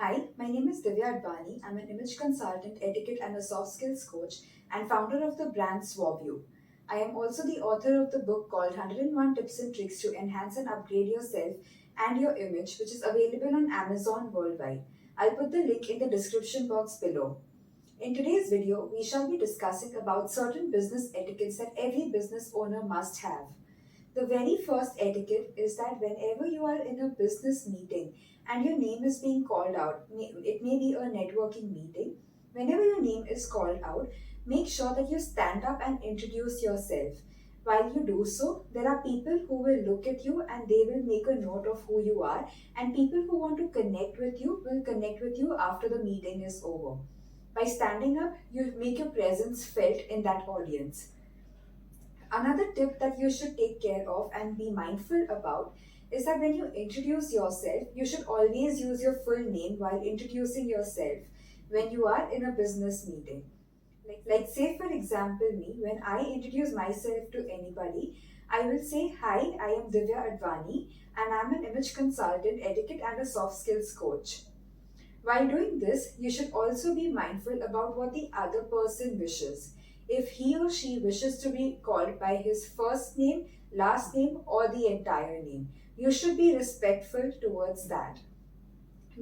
Hi, my name is Divyaa Advaani. I'm an image consultant, etiquette, and a soft skills coach, and founder of the brand Suave U. I am also the author of the book called 101 Tips and Tricks to Enhance and Upgrade Yourself and Your Image, which is available on Amazon worldwide. I'll put the link in the description box below. In today's video, we shall be discussing about certain business etiquettes that every business owner must have. The very first etiquette is that whenever you are in a business meeting and your name is being called out, it may be a networking meeting, whenever your name is called out, make sure that you stand up and introduce yourself. While you do so, there are people who will look at you and they will make a note of who you are, and people who want to connect with you will connect with you after the meeting is over. By standing up, you make your presence felt in that audience. Another tip that you should take care of and be mindful about is that when you introduce yourself, you should always use your full name while introducing yourself when you are in a business meeting. Like say for example me, when I introduce myself to anybody, I will say, "Hi, I am Divyaa Advaani and I'm an image consultant, etiquette and a soft skills coach." While doing this, you should also be mindful about what the other person wishes. If he or she wishes to be called by his first name, last name, or the entire name, you should be respectful towards that.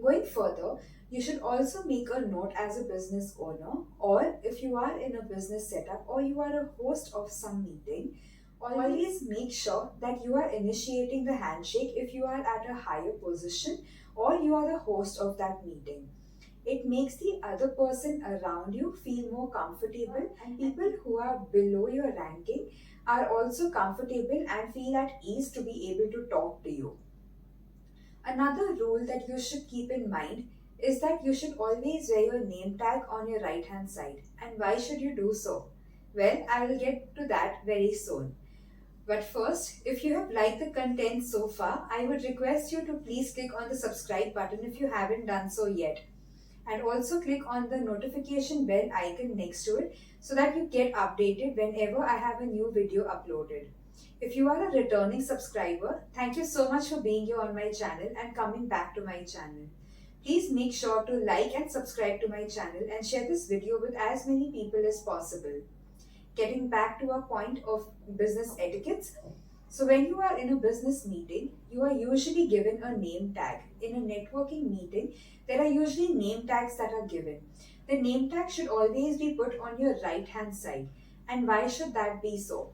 Going further, you should also make a note as a business owner, or if you are in a business setup or you are a host of some meeting, always make sure that you are initiating the handshake if you are at a higher position or you are the host of that meeting. It makes the other person around you feel more comfortable, and people who are below your ranking are also comfortable and feel at ease to be able to talk to you. Another rule that you should keep in mind is that you should always wear your name tag on your right hand side. And why should you do so? Well, I will get to that very soon. But first, if you have liked the content so far, I would request you to please click on the subscribe button if you haven't done so yet. And also click on the notification bell icon next to it so that you get updated whenever I have a new video uploaded. If you are a returning subscriber, thank you so much for being here on my channel and coming back to my channel. Please make sure to like and subscribe to my channel and share this video with as many people as possible. Getting back to our point of business etiquettes. So when you are in a business meeting, you are usually given a name tag. In a networking meeting, there are usually name tags that are given. The name tag should always be put on your right hand side. And why should that be so?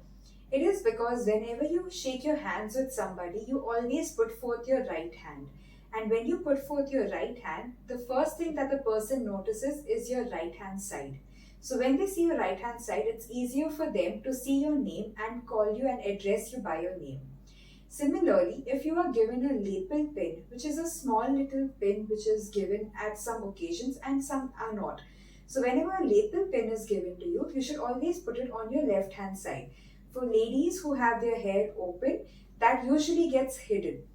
It is because whenever you shake your hands with somebody, you always put forth your right hand. And when you put forth your right hand, the first thing that the person notices is your right hand side. So when they see your right hand side, it's easier for them to see your name and call you and address you by your name. Similarly, if you are given a lapel pin, which is a small little pin which is given at some occasions and some are not. So whenever a lapel pin is given to you, you should always put it on your left hand side. For ladies who have their hair open, that usually gets hidden.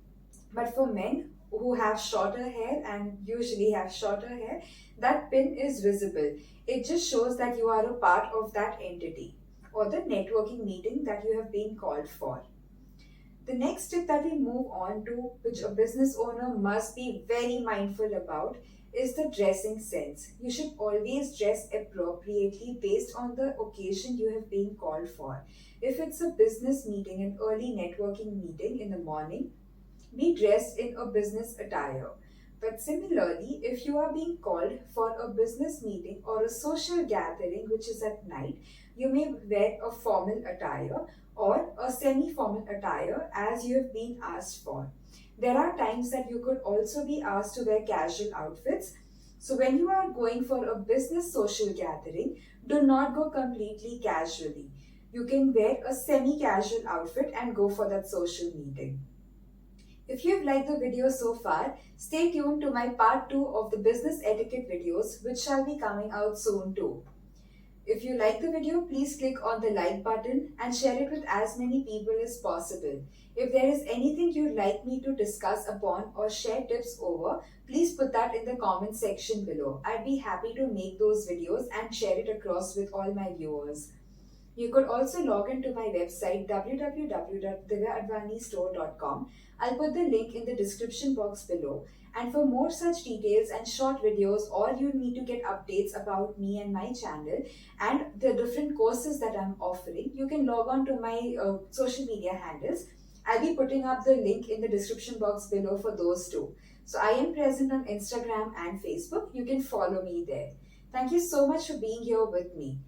But for men who have shorter hair and usually have shorter hair, that pin is visible. It just shows that you are a part of that entity or the networking meeting that you have been called for. The next tip that we move on to, which a business owner must be very mindful about, is the dressing sense. You should always dress appropriately based on the occasion you have been called for. If it's a business meeting, an early networking meeting in the morning, be dressed in a business attire. But similarly, if you are being called for a business meeting or a social gathering which is at night, you may wear a formal attire or a semi formal attire as you have been asked for. There are times that you could also be asked to wear casual outfits. So, when you are going for a business social gathering, do not go completely casually. You can wear a semi casual outfit and go for that social meeting. If you've liked the video so far, stay tuned to my part 2 of the business etiquette videos, which shall be coming out soon too. If you like the video, please click on the like button and share it with as many people as possible. If there is anything you'd like me to discuss upon or share tips over, please put that in the comment section below. I'd be happy to make those videos and share it across with all my viewers. You could also log into my website www.divyaadvanistore.com. I'll put the link in the description box below. And for more such details and short videos, or you need to get updates about me and my channel and the different courses that I'm offering, you can log on to my social media handles. I'll be putting up the link in the description box below for those two. So I am present on Instagram and Facebook. You can follow me there. Thank you so much for being here with me.